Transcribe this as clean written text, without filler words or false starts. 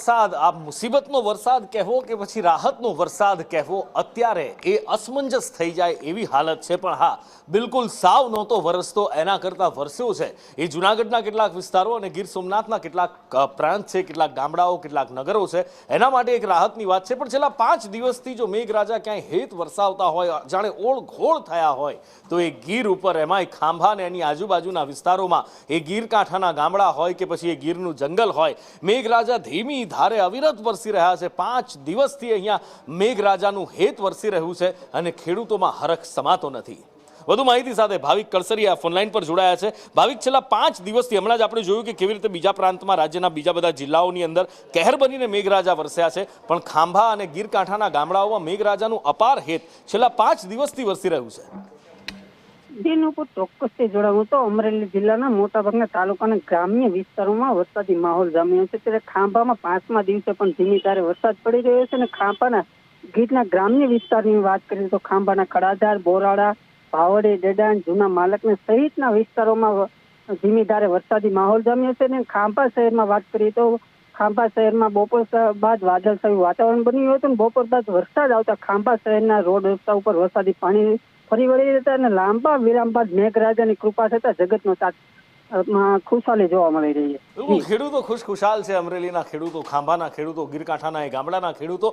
વરસાદ, આ મુસીબતનો વરસાદ કહેવો કે પછી રાહતનો વરસાદ કહેવો, અત્યારે એ અસમંજસ થઈ જાય એવી હાલત છે. પણ હા, બિલકુલ સાવ નહોતો વરસતો, એના કરતાં વરસ્યો છે એ જૂનાગઢના કેટલાક વિસ્તારો અને ગીર સોમનાથના કેટલાક પ્રાંત છે, કેટલાક ગામડાઓ, કેટલાક નગરો છે. એના માટે એક રાહતની વાત છે. પણ છેલ્લા 5 દિવસથી જો મેઘરાજા ક્યાંય હેત વરસાવતા હોય, જાણે ઓળઘોળ થયા હોય, તો એ ગીર ઉપર, એમાંય ખાંભા ને એની આજુબાજુના વિસ્તારોમાં, એ ગીર કાંઠાના ગામડા હોય કે પછી એ ગીરનું જંગલ હોય, મેઘરાજા ધીમી ધારે અવિરત વરસી રહ્યા છે. 5 દિવસથી અહીંયા મેઘરાજાનું હેત વરસી રહ્યું છે અને ખેડૂતોમાં હરખ સમાતો નથી. વધુ માહિતી સાથે ભાવિક કળસરિયા ફોનલાઈન પર જોડાયા છે. ભાવિક, છેલ્લા 5 દિવસથી હમણાં જ આપણે જોયું કે કેવી રીતે બીજા પ્રાંતમાં, રાજ્યના બીજા બધા જિલ્લાઓની અંદર કહેર બનીને મેઘરાજા વરસ્યા છે, પણ ખાંભા અને ગીર કાંઠાના ગામડાઓમાં મેઘરાજાનું અપાર હેત છેલ્લા 5 દિવસથી વરસી રહ્યું છે. દિન ઉપર ચોક્કસથી જોડાવું તો અમરેલી જિલ્લાના મોટાભાગના તાલુકાના ગ્રામ્ય વિસ્તારોમાં વરસાદી માહોલ જામ્યો છે. ત્યારે ખાંભામાં 5મા દિવસે પણ ધીમી ધારે વરસાદ પડી રહ્યો છે અને ખાંભાના ગીરના ગ્રામ્ય વિસ્તારની વાત કરીએ તો ખાંભાના કડાધાર, બોરાડા, ભાવડી, ડેડાણ, જૂના માલકને સહિતના વિસ્તારોમાં ધીમી ધારે વરસાદી માહોલ જામ્યો છે. અને ખાંભા શહેરમાં વાત કરીએ તો ખાંભા શહેરમાં બપોર બાદ વાદળછાયું વાતાવરણ બન્યું હતું. બપોર બાદ વરસાદ આવતા ખાંભા શહેરના રોડ રસ્તા ઉપર વરસાદી પાણી ફરી વળી હતા અને લાંબા વિરામ બાદ મેઘરાજાની કૃપા થતા જગતનો તાત ખુશાલી જોવા મળી રહી છે. ખેડૂતો ખુશખુશાલ છે. અમરેલીના ખેડૂતો, ખાંભાના ખેડૂતો, ગીર કાંઠાના એ ગામડાના ખેડૂતો